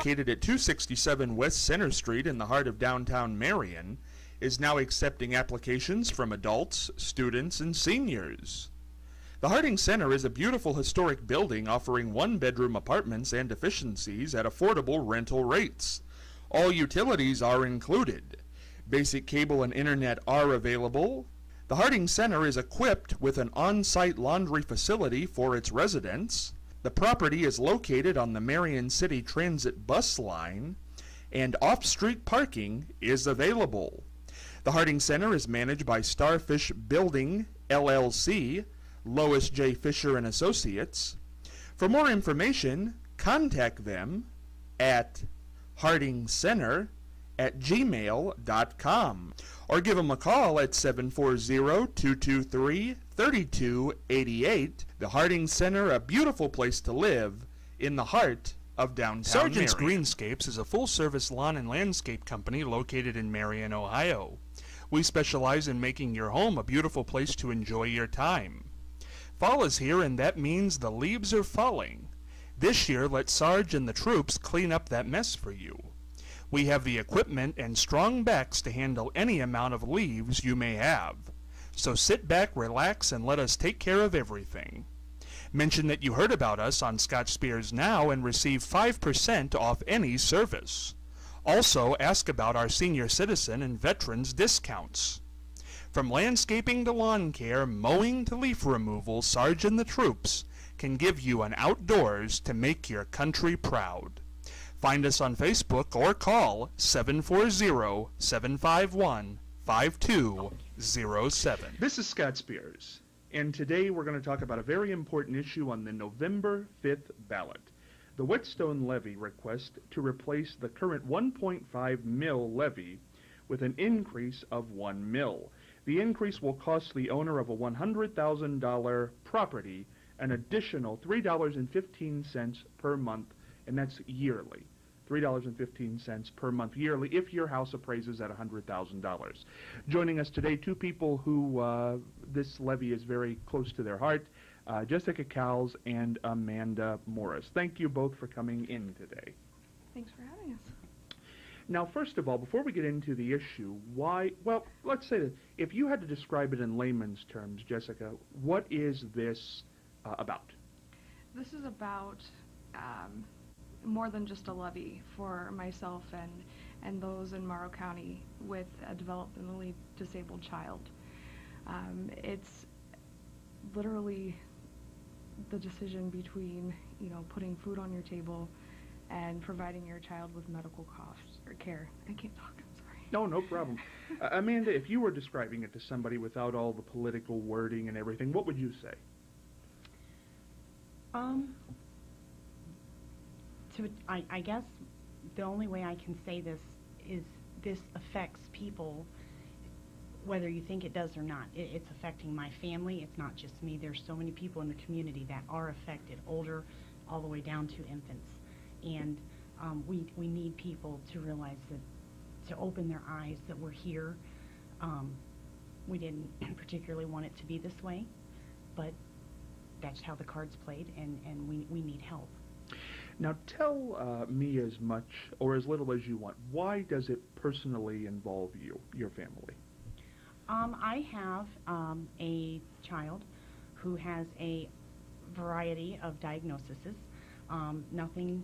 Located at 267 West Center Street in the heart of downtown Marion, is now accepting applications from adults, students, and seniors. The Harding Center is a beautiful historic building offering one-bedroom apartments and efficiencies at affordable rental rates. All utilities are included. Basic cable and internet are available. The Harding Center is equipped with an on-site laundry facility for its residents. The property is located on the Marion City Transit bus line, and off-street parking is available. The Harding Center is managed by Starfish Building, LLC, Lois J. Fisher and Associates. For more information, contact them at hardingcenter@gmail.com or give them a call at 740-223-3288. The Harding Center, a beautiful place to live in the heart of downtown Sargent's Marion. Greenscapes is a full-service lawn and landscape company located in Marion, Ohio. We specialize in making your home a beautiful place to enjoy your time. Fall is here, and that means the leaves are falling. This year, let Sarge and the troops clean up that mess for you. We have the equipment and strong backs to handle any amount of leaves you may have. So sit back, relax, and let us take care of everything. Mention that you heard about us on Scotch Spears Now and receive 5% off any service. Also, ask about our senior citizen and veterans discounts. From landscaping to lawn care, mowing to leaf removal, Sarge and the troops can give you an outdoors to make your country proud. Find us on Facebook or call 740-751-5207. This is Scott Spears, and today we're going to talk about a very important issue on the November 5th ballot. The Whetstone levy request to replace the current 1.5 mil levy with an increase of 1 mil. The increase will cost the owner of a $100,000 property an additional $3.15 per month, and that's yearly. $3.15 per month yearly if your house appraises at $100,000. Joining us today, two people who this levy is very close to their heart, Jessica Cowles and Amanda Morris. Thank you both for coming in today. Thanks for having us. Now, first of all, before we get into the issue, well, let's say that if you had to describe it in layman's terms, Jessica, what is this about? This is about more than just a levy for myself and those in Morrow County with a developmentally disabled child. It's literally the decision between, putting food on your table and providing your child with medical costs or care. I can't talk, I'm sorry. No problem. Amanda, if you were describing it to somebody without all the political wording and everything, what would you say? I guess the only way I can say this is this affects people, whether you think it does or not. It's affecting my family. It's not just me. There's so many people in the community that are affected, older all the way down to infants. And we need people to realize that, to open their eyes that we're here. We didn't particularly want it to be this way, but that's how the cards played, and we need help. Now tell me as much or as little as you want. Why does it personally involve you, your family? I have a child who has a variety of diagnoses. Nothing,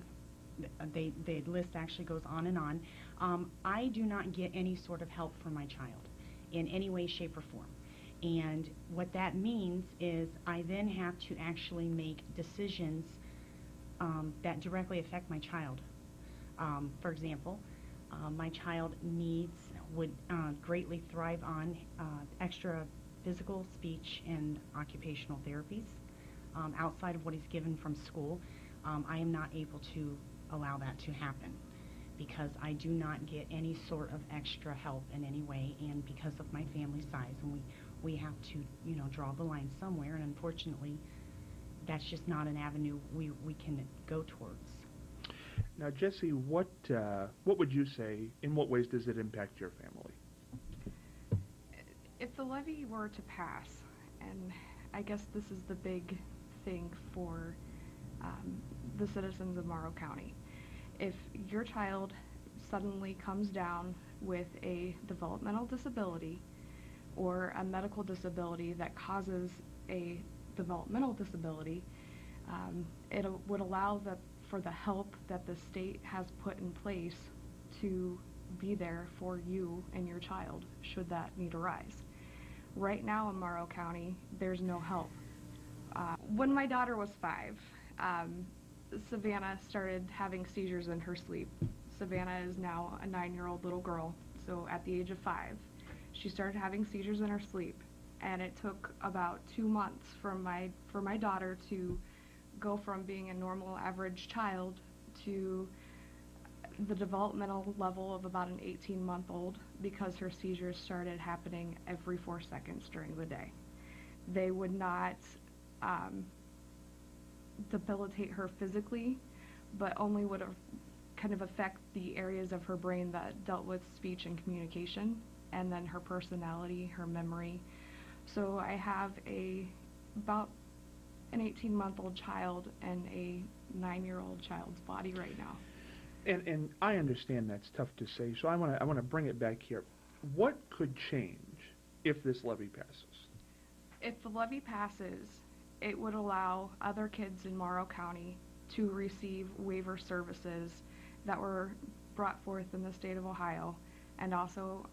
the list actually goes on and on. I do not get any sort of help for my child in any way, shape, or form. And what that means is I then have to actually make decisions that directly affect my child. For example, my child would greatly thrive on extra physical, speech, and occupational therapies outside of what he's given from school. I am not able to allow that to happen because I do not get any sort of extra help in any way, and because of my family size, and we have to, draw the line somewhere, and unfortunately, that's just not an avenue we can go towards. Now, Jesse, what would you say, in what ways does it impact your family? If the levy were to pass, and I guess this is the big thing for the citizens of Morrow County, if your child suddenly comes down with a developmental disability or a medical disability that causes a developmental disability, it would allow for the help that the state has put in place to be there for you and your child should that need arise. Right now in Morrow County, there's no help. When my daughter was 5, Savannah started having seizures in her sleep. Savannah is now a 9-year-old little girl, so at the age of 5, she started having seizures in her sleep, and it took about 2 months for my daughter to go from being a normal average child to the developmental level of about an 18-month-old because her seizures started happening every 4 seconds during the day. They would not debilitate her physically, but only would kind of affect the areas of her brain that dealt with speech and communication, and then her personality, her memory. So I have about an 18-month-old child and a 9-year-old child's body right now. And I understand that's tough to say, so I want to bring it back here. What could change if this levy passes? If the levy passes, it would allow other kids in Morrow County to receive waiver services that were brought forth in the state of Ohio, and also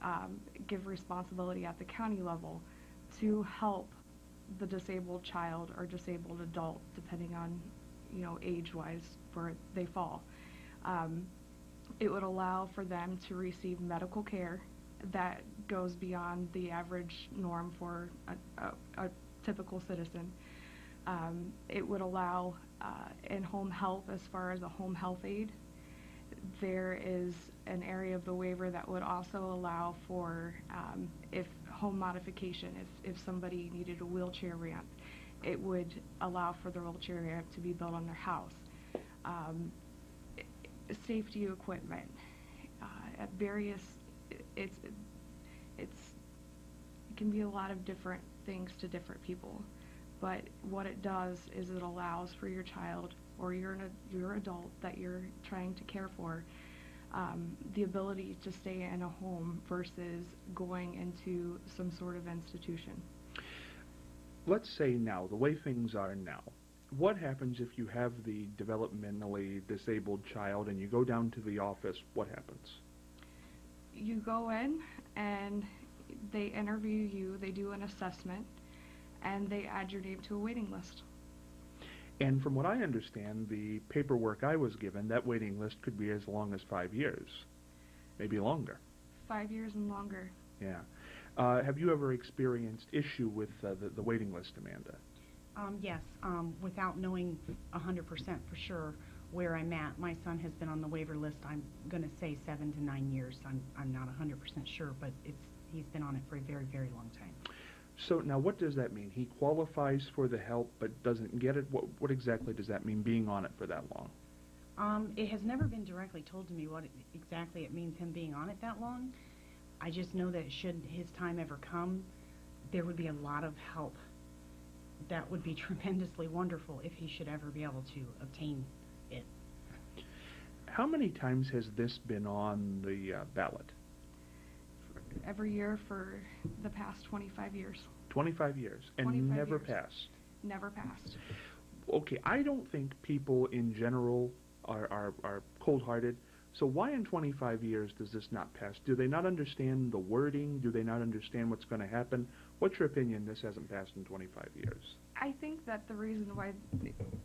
give responsibility at the county level to help the disabled child or disabled adult, depending on, age-wise where they fall. It would allow for them to receive medical care that goes beyond the average norm for a typical citizen. It would allow in-home health as far as a home health aide. There is an area of the waiver that would also allow for if home modification, if somebody needed a wheelchair ramp, it would allow for the wheelchair ramp to be built on their house. Safety equipment at various, it can be a lot of different things to different people, but what it does is it allows for your child or your adult that you're trying to care for the ability to stay in a home versus going into some sort of institution. Let's say now, the way things are now, what happens if you have the developmentally disabled child and you go down to the office? What happens? You go in and they interview you, they do an assessment, and they add your name to a waiting list. And from what I understand, the paperwork I was given, that waiting list could be as long as 5 years, maybe longer. 5 years and longer. Yeah. Have you ever experienced issue with the waiting list, Amanda? Yes, without knowing 100% for sure where I'm at. My son has been on the waiver list, I'm going to say 7 to 9 years. I'm not 100% sure, but he's been on it for a very, very long time. So now what does that mean? He qualifies for the help but doesn't get it? What exactly does that mean, being on it for that long? It has never been directly told to me what exactly it means, him being on it that long. I just know that should his time ever come, there would be a lot of help. That would be tremendously wonderful if he should ever be able to obtain it. How many times has this been on the ballot? Every year for the past 25 years. 25 years, and 25 never years. passed. Never passed. Okay, I don't think people in general are cold-hearted. So why in 25 years does this not pass? Do they not understand the wording? Do they not understand what's going to happen? What's your opinion this hasn't passed in 25 years? I think that the reason why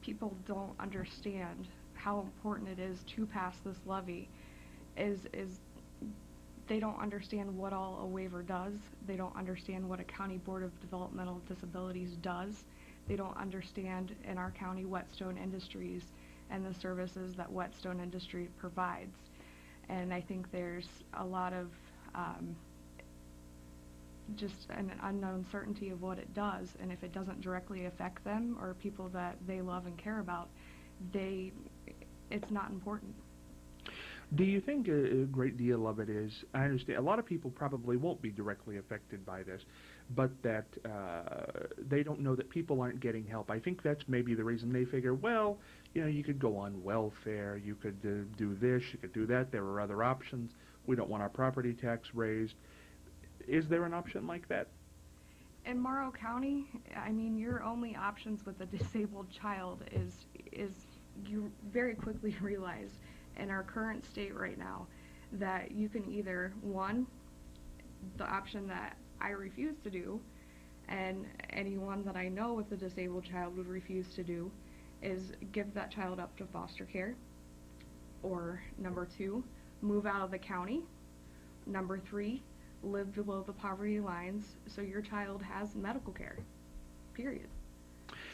people don't understand how important it is to pass this levy is they don't understand what all a waiver does. They don't understand what a county board of developmental disabilities does. They don't understand in our county Whetstone Industries and the services that Whetstone Industry provides. And I think there's a lot of just an unknown certainty of what it does, and if it doesn't directly affect them or people that they love and care about, it's not important. Do you think a great deal of it is, I understand, a lot of people probably won't be directly affected by this, but that they don't know that people aren't getting help. I think that's maybe the reason they figure, well, you could go on welfare, you could do this, you could do that, there are other options, we don't want our property tax raised. Is there an option like that? In Morrow County, I mean, your only options with a disabled child is you very quickly realize in our current state right now that you can either, one, the option that I refuse to do, and anyone that I know with a disabled child would refuse to do, is give that child up to foster care, or number two, move out of the county, number three, live below the poverty lines so your child has medical care, period.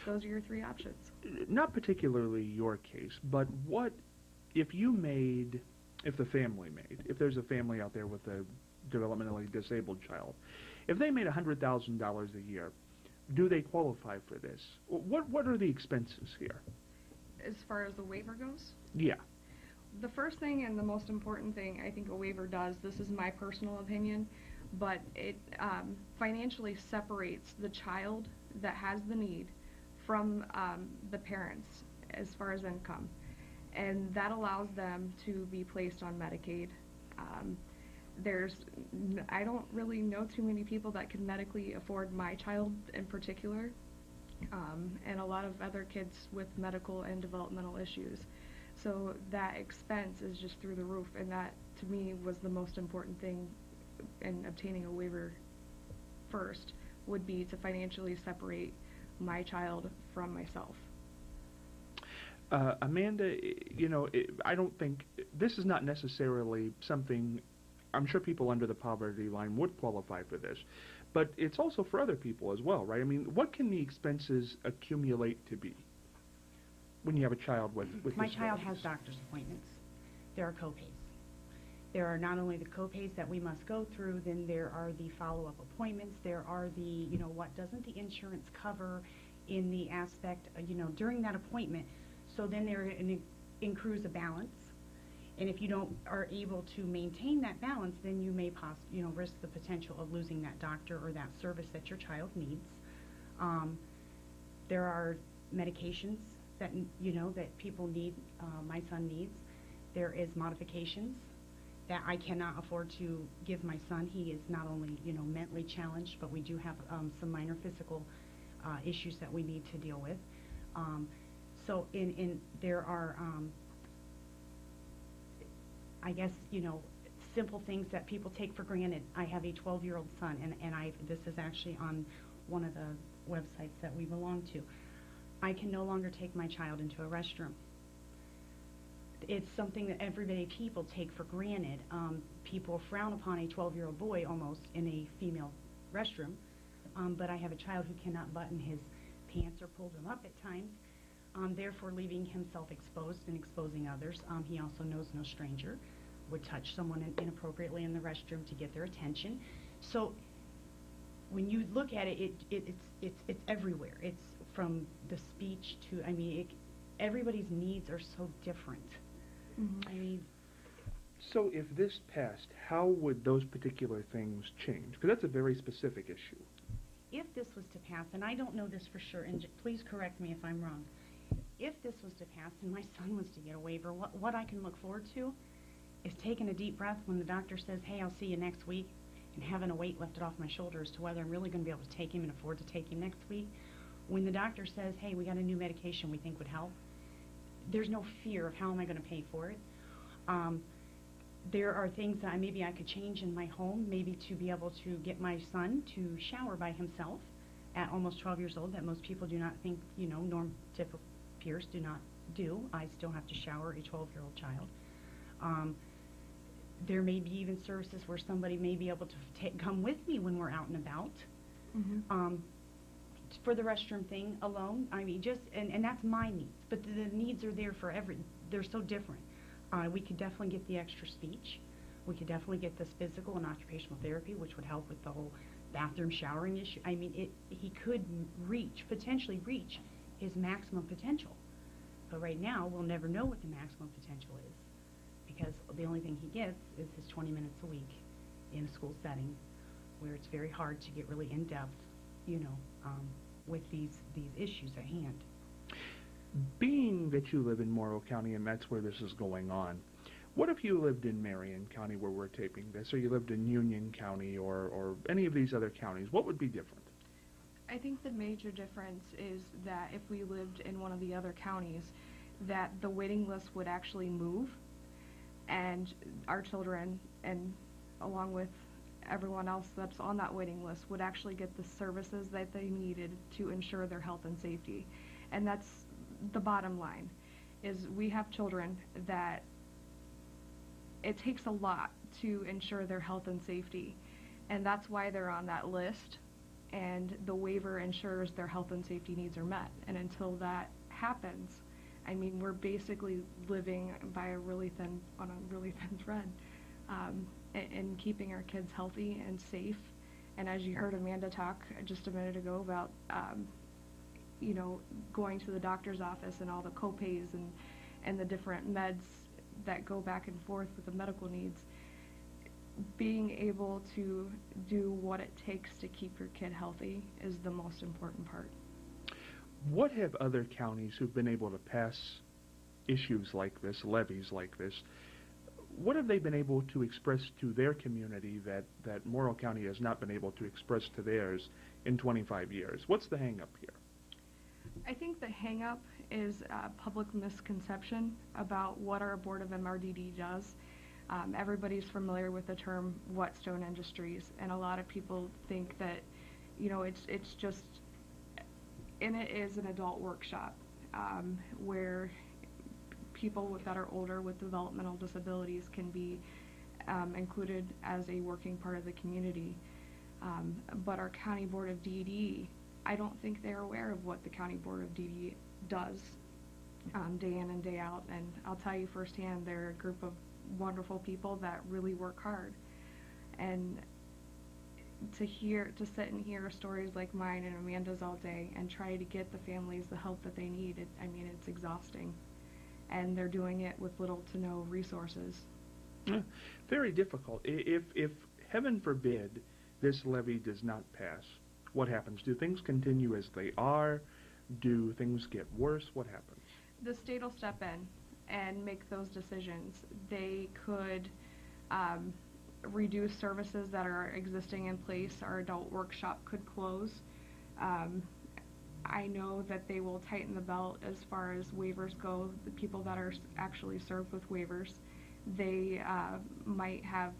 Those are your three options. Not particularly your case, but what if the family made, if there's a family out there with a developmentally disabled child, if they made $100,000 a year, do they qualify for this? What are the expenses here? As far as the waiver goes? Yeah. The first thing and the most important thing I think a waiver does, this is my personal opinion, but it financially separates the child that has the need from the parents as far as income. And that allows them to be placed on Medicaid. I don't really know too many people that can medically afford my child in particular, and a lot of other kids with medical and developmental issues. So that expense is just through the roof, and that to me was the most important thing in obtaining a waiver first, would be to financially separate my child from myself. Amanda, I don't think, this is not necessarily something, I'm sure people under the poverty line would qualify for this, but it's also for other people as well, right? I mean, what can the expenses accumulate to be when you have a child with My disabilities? child has doctor's appointments. There are co-pays. There are not only the co-pays that we must go through, then there are the follow-up appointments, there are the, what doesn't the insurance cover in the aspect, during that appointment. So then there accrues a balance, and if you are able to maintain that balance, then you may risk the potential of losing that doctor or that service that your child needs. There are medications that that people need, my son needs. There is modifications that I cannot afford to give my son. He is not only mentally challenged, but we do have some minor physical issues that we need to deal with. So there are I guess simple things that people take for granted. I have a 12-year-old son, and this is actually on one of the websites that we belong to. I can no longer take my child into a restroom. It's something that everyday people take for granted. People frown upon a 12-year-old boy almost in a female restroom, but I have a child who cannot button his pants or pull them up at times, therefore leaving himself exposed and exposing others. He also knows no stranger would touch someone inappropriately in the restroom to get their attention. So when you look at it, it's everywhere. It's from the speech to, everybody's needs are so different. Mm-hmm. So if this passed, how would those particular things change? Because that's a very specific issue. If this was to pass, and I don't know this for sure, and please correct me if I'm wrong, if this was to pass and my son was to get a waiver, what I can look forward to is taking a deep breath when the doctor says, hey, I'll see you next week, and having a weight lifted off my shoulders to whether I'm really going to be able to take him and afford to take him next week. When the doctor says, hey, we got a new medication we think would help, there's no fear of how am I going to pay for it. There are things that maybe I could change in my home, maybe to be able to get my son to shower by himself at almost 12 years old, that most people do not think, typical peers do not do. I still have to shower a 12-year-old child. There may be even services where somebody may be able to come with me when we're out and about. For the restroom thing alone, I mean, and that's my needs, but the needs are there for they're so different. We could definitely get the extra speech. We could definitely get this physical and occupational therapy, which would help with the whole bathroom showering issue. I mean, he could potentially reach his maximum potential. But right now, we'll never know what the maximum potential is, because the only thing he gets is his 20 minutes a week in a school setting, where it's very hard to get really in-depth, with these issues at hand. Being that you live in Morrow County and that's where this is going on, what if you lived in Marion County where we're taping this, or you lived in Union County or any of these other counties? What would be different? I think the major difference is that if we lived in one of the other counties, that the waiting list would actually move, and our children, and along with everyone else that's on that waiting list, would actually get the services that they needed to ensure their health and safety. And that's the bottom line, is we have children that it takes a lot to ensure their health and safety, and that's why they're on that list, and the waiver ensures their health and safety needs are met. And until that happens, I mean, we're basically living on a really thin thread, in keeping our kids healthy and safe. And as you heard Amanda talk just a minute ago about, going to the doctor's office and all the co-pays and the different meds that go back and forth with the medical needs, being able to do what it takes to keep your kid healthy is the most important part. What have other counties who've been able to pass issues like this, levies like this, what have they been able to express to their community that Morrow County has not been able to express to theirs in 25 years? What's the hang-up here? I think the hang-up is public misconception about what our Board of MRDD does. Everybody's familiar with the term Whetstone Industries, and a lot of people think that, it's just, and it is an adult workshop where people that are older with developmental disabilities can be included as a working part of the community. But our County Board of DD, I don't think they're aware of what the County Board of DD does day in and day out. And I'll tell you firsthand, they're a group of wonderful people that really work hard. And to sit and hear stories like mine and Amanda's all day and try to get the families the help that they need, it's exhausting. And they're doing it with little to no resources. Very difficult. If heaven forbid this levy does not pass, what happens? Do things continue as they are? Do things get worse? What happens? The state will step in and make those decisions. They could reduce services that are existing in place. Our adult workshop could close. I know that they will tighten the belt as far as waivers go. The people that are actually served with waivers, they might have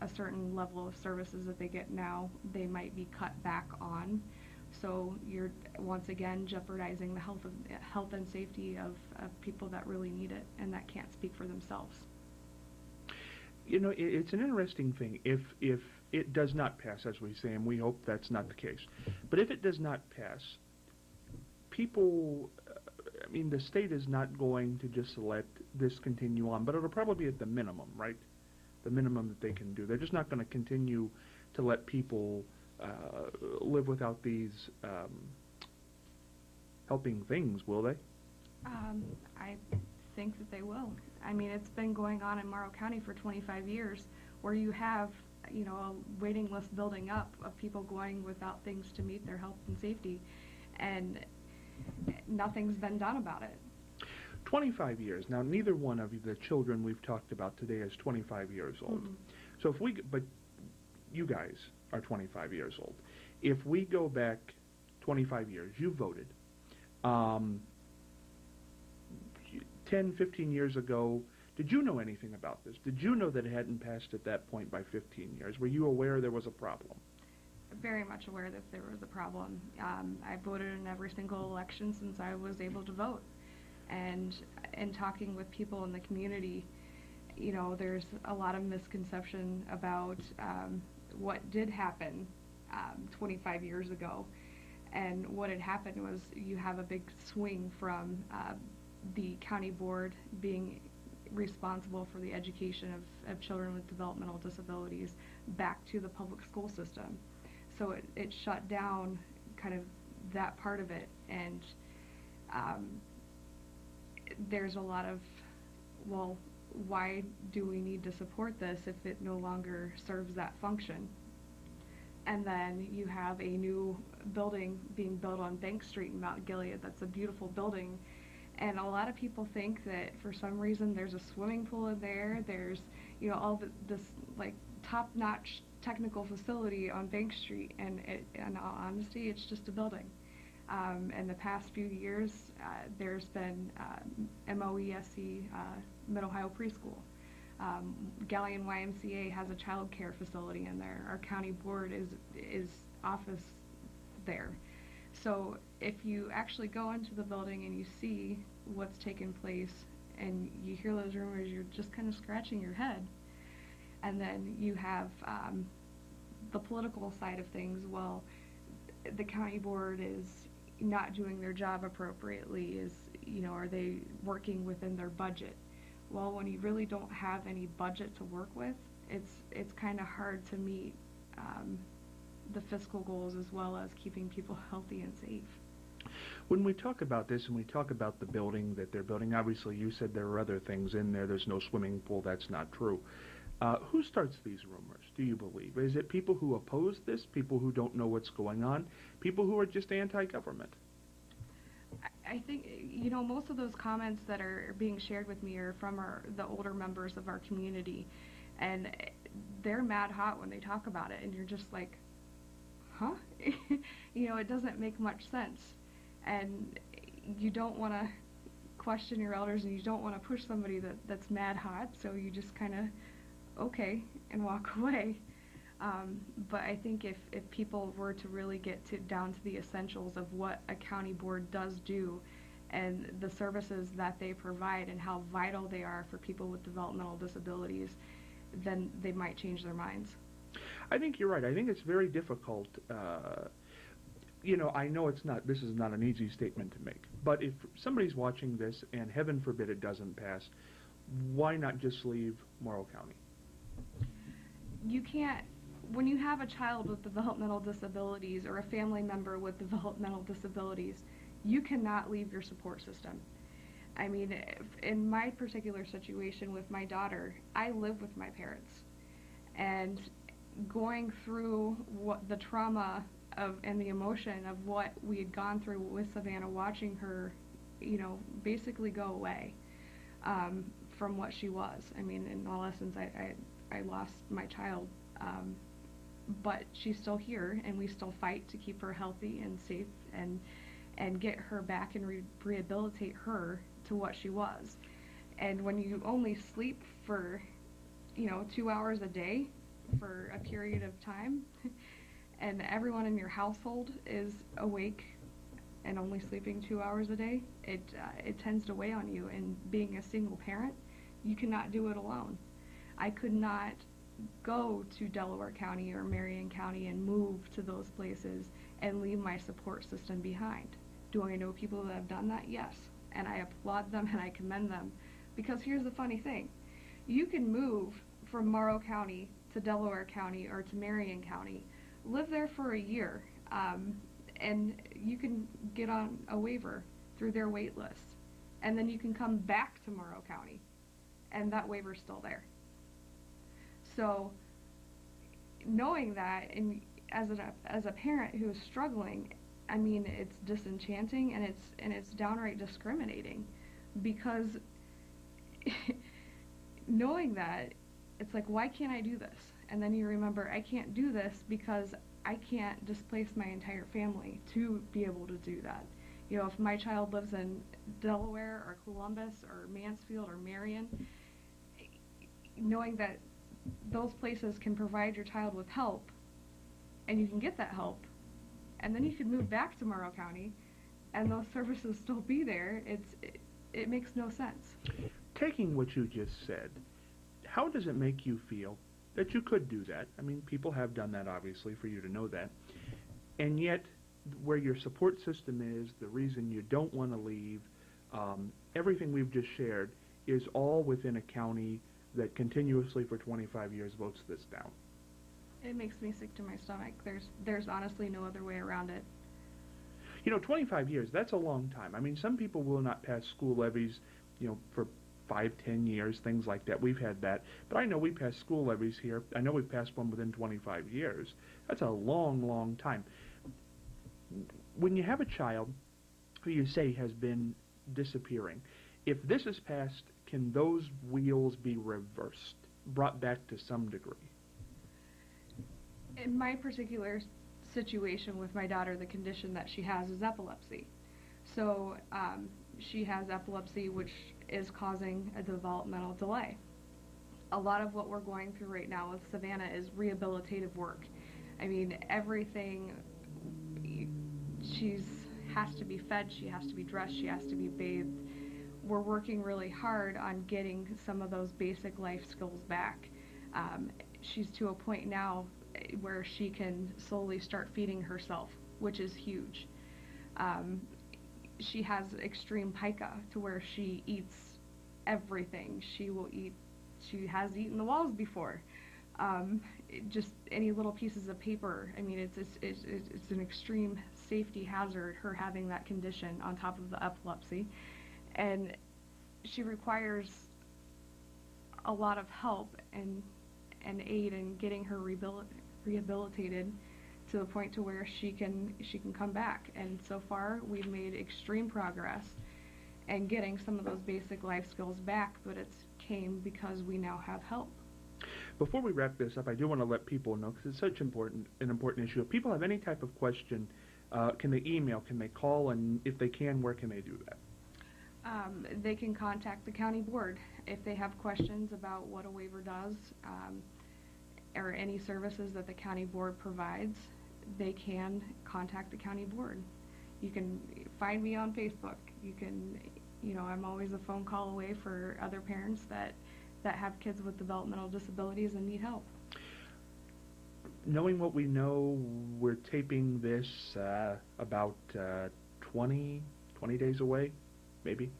a certain level of services that they get now. They might be cut back on. So you're once again jeopardizing the health and safety of people that really need it and that can't speak for themselves. It's an interesting thing. If it does not pass, as we say, and we hope that's not the case, but if it does not pass, people, the state is not going to just let this continue on, but it'll probably be at the minimum, right? The minimum that they can do. They're just not going to continue to let people live without these helping things, will they? I think that they will. It's been going on in Morrow County for 25 years, where you have, a waiting list building up of people going without things to meet their health and safety, and nothing's been done about it. 25 years. Now, neither one of the children we've talked about today is 25 years old. Mm-hmm. So but you guys are 25 years old. If we go back 25 years, you voted. 10, 15 years ago, did you know anything about this? Did you know that it hadn't passed at that point by 15 years? Were you aware there was a problem? Very much aware that there was a problem. I voted in every single election since I was able to vote. And in talking with people in the community, there's a lot of misconception about what did happen 25 years ago. And what had happened was you have a big swing from the county board being responsible for the education of children with developmental disabilities back to the public school system. So it shut down kind of that part of it, and there's a lot of, well, why do we need to support this if it no longer serves that function? And then you have a new building being built on Bank Street in Mount Gilead. That's a beautiful building. And a lot of people think that for some reason there's a swimming pool in there. There's, all this like top-notch technical facility on Bank Street. And in all honesty, it's just a building. In the past few years, there's been MOESC, Mid-Ohio Preschool. Galleon YMCA has a child care facility in there. Our county board is office there. So if you actually go into the building and you see what's taken place and you hear those rumors, you're just kind of scratching your head. And then you have the political side of things. Well, the county board is not doing their job appropriately. Are they working within their budget? Well, when you really don't have any budget to work with, it's kind of hard to meet the fiscal goals as well as keeping people healthy and safe. When we talk about this and we talk about the building that they're building, obviously you said there are other things in there. There's no swimming pool. That's not true. Who starts these rumors, do you believe? Is it people who oppose this, people who don't know what's going on, people who are just anti-government? I think, most of those comments that are being shared with me are from the older members of our community, and they're mad hot when they talk about it, and you're just like, huh? It doesn't make much sense, and you don't want to question your elders, and you don't want to push somebody that's mad hot, so you just kind of, okay, and walk away. But I think if people were to really get down to the essentials of what a county board does do and the services that they provide and how vital they are for people with developmental disabilities, then they might change their minds. I think you're right. I think it's very difficult. I know this is not an easy statement to make, but if somebody's watching this and heaven forbid it doesn't pass, why not just leave Morrow County? You can't. When you have a child with developmental disabilities or a family member with developmental disabilities, you cannot leave your support system. I mean, in my particular situation with my daughter, I live with my parents. And going through the trauma and the emotion of what we had gone through with Savannah, watching her, basically go away from what she was. I mean, in all essence, I lost my child. But she's still here, and we still fight to keep her healthy and safe and get her back and rehabilitate her to what she was. And when you only sleep for 2 hours a day for a period of time and everyone in your household is awake and only sleeping 2 hours a day, it tends to weigh on you. And being a single parent, you cannot do it alone. I could not go to Delaware County or Marion County and move to those places and leave my support system behind. Do I know people that have done that? Yes. And I applaud them and I commend them. Because here's the funny thing. You can move from Morrow County to Delaware County or to Marion County, live there for a year, and you can get on a waiver through their wait list. And then you can come back to Morrow County, and that waiver's still there. So, knowing that, and as a parent who is struggling, I mean, it's disenchanting and it's downright discriminating, because knowing that, it's like, why can't I do this? And then you remember, I can't do this because I can't displace my entire family to be able to do that. If my child lives in Delaware or Columbus or Mansfield or Marion, knowing that those places can provide your child with help, and you can get that help, and then you can move back to Morrow County, and those services still be there, it makes no sense. Taking what you just said, how does it make you feel that you could do that? I mean, people have done that, obviously, for you to know that. And yet, where your support system is, the reason you don't want to leave, everything we've just shared is all within a county that continuously for 25 years votes this down. It makes me sick to my stomach. There's honestly no other way around it. 25 years, that's a long time. I mean, some people will not pass school levies, for 5, 10 years, things like that. We've had that. But I know we passed school levies here. I know we've passed one within 25 years. That's a long, long time. When you have a child who you say has been disappearing, if this is passed, can those wheels be reversed, brought back to some degree? In my particular situation with my daughter, the condition that she has is epilepsy. So she has epilepsy, which is causing a developmental delay. A lot of what we're going through right now with Savannah is rehabilitative work. I mean, everything, she has to be fed, she has to be dressed, she has to be bathed. We're working really hard on getting some of those basic life skills back. She's to a point now where she can slowly start feeding herself, which is huge. She has extreme pica to where she eats everything. She has eaten the walls before. Just any little pieces of paper. I mean, it's an extreme safety hazard, her having that condition on top of the epilepsy. And she requires a lot of help and aid in getting her rehabilitated to the point to where she can come back. And so far we've made extreme progress in getting some of those basic life skills back, but it's came because we now have help. Before we wrap this up, I do want to let people know, because it's such an important issue. If people have any type of question, can they email, can they call, and if they can, where can they do that? They can contact the county board if they have questions about what a waiver does, or any services that the county board provides. They can contact the county board. You can find me on Facebook. You can, I'm always a phone call away for other parents that have kids with developmental disabilities and need help. Knowing what we know, we're taping this about 20 days away, maybe,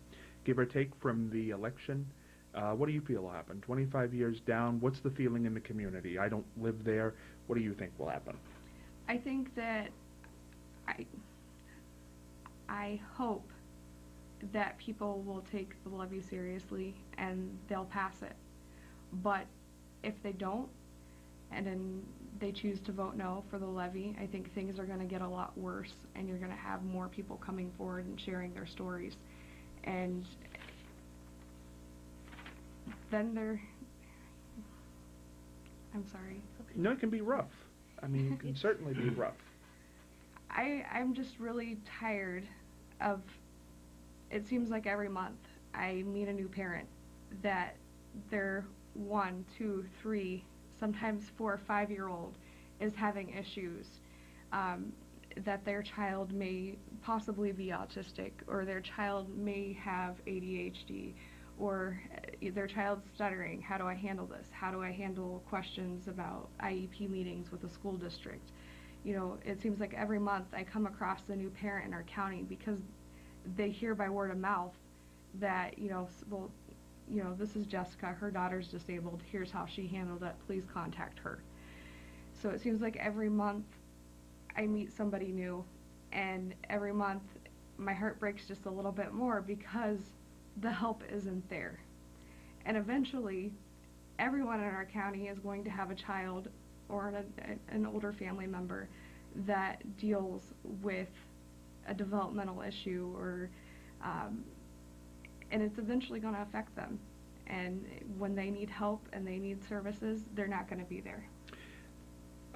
give or take, from the election. What do you feel will happen? 25 years down, what's the feeling in the community? I don't live there. What do you think will happen? I think that I hope that people will take the levy seriously and they'll pass it. But if they don't, and then they choose to vote no for the levy, I think things are going to get a lot worse, and you're going to have more people coming forward and sharing their stories. And then I'm sorry. No, it can be rough. I mean, it can certainly be rough. I'm just really tired of, it seems like every month I meet a new parent that their 1, 2, 3, sometimes 4 or 5-year-old is having issues, that their child may possibly be autistic, or their child may have ADHD, or their child's stuttering. How do I handle this? How do I handle questions about IEP meetings with the school district? It seems like every month I come across a new parent in our county because they hear by word of mouth that, this is Jessica, her daughter's disabled, here's how she handled it, please contact her. So it seems like every month I meet somebody new, and every month my heart breaks just a little bit more because the help isn't there. And eventually everyone in our county is going to have a child or an older family member that deals with a developmental issue, or and it's eventually going to affect them. And when they need help and they need services, they're not going to be there.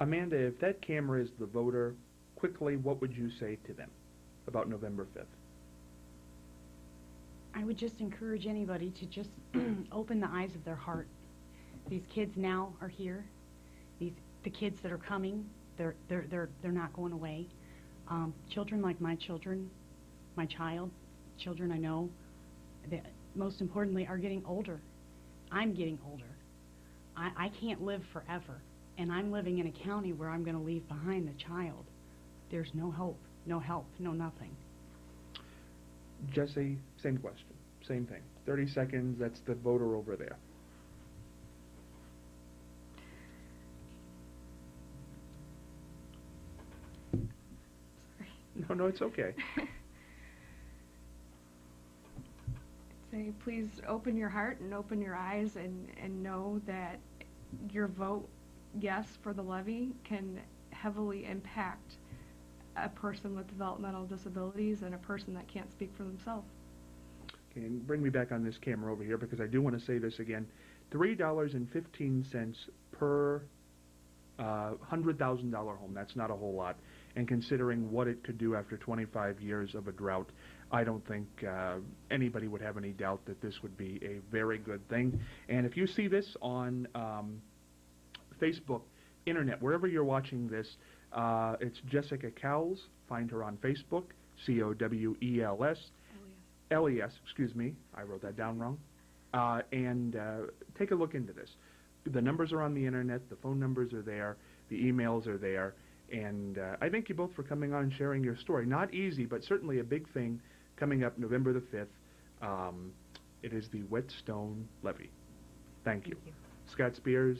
Amanda, if that camera is the voter, quickly, what would you say to them about November 5th? I would just encourage anybody to just open the eyes of their heart. These kids now are here. The kids that are coming, they're not going away. Children like my children, my child, children I know, that most importantly are getting older. I'm getting older, I can't live forever, and I'm living in a county where I'm going to leave behind a child. There's no hope, no help, no nothing. Jesse, same question, same thing. 30 seconds, that's the voter over there. Sorry. No, it's okay. Say, please open your heart and open your eyes and know that your vote yes for the levy can heavily impact a person with developmental disabilities and a person that can't speak for themselves. Okay, and bring me back on this camera over here because I do want to say this again. $3.15 per $100,000 home. That's not a whole lot. And considering what it could do after 25 years of a drought, I don't think anybody would have any doubt that this would be a very good thing. And if you see this on Facebook, internet, wherever you're watching this, it's Jessica Cowles. Find her on Facebook, Cowels. L-E-S, excuse me. I wrote that down wrong. And take a look into this. The numbers are on the internet. The phone numbers are there. The emails are there. And I thank you both for coming on and sharing your story. Not easy, but certainly a big thing coming up November the 5th. It is the Whetstone Levy. Thank you. Scott Spears,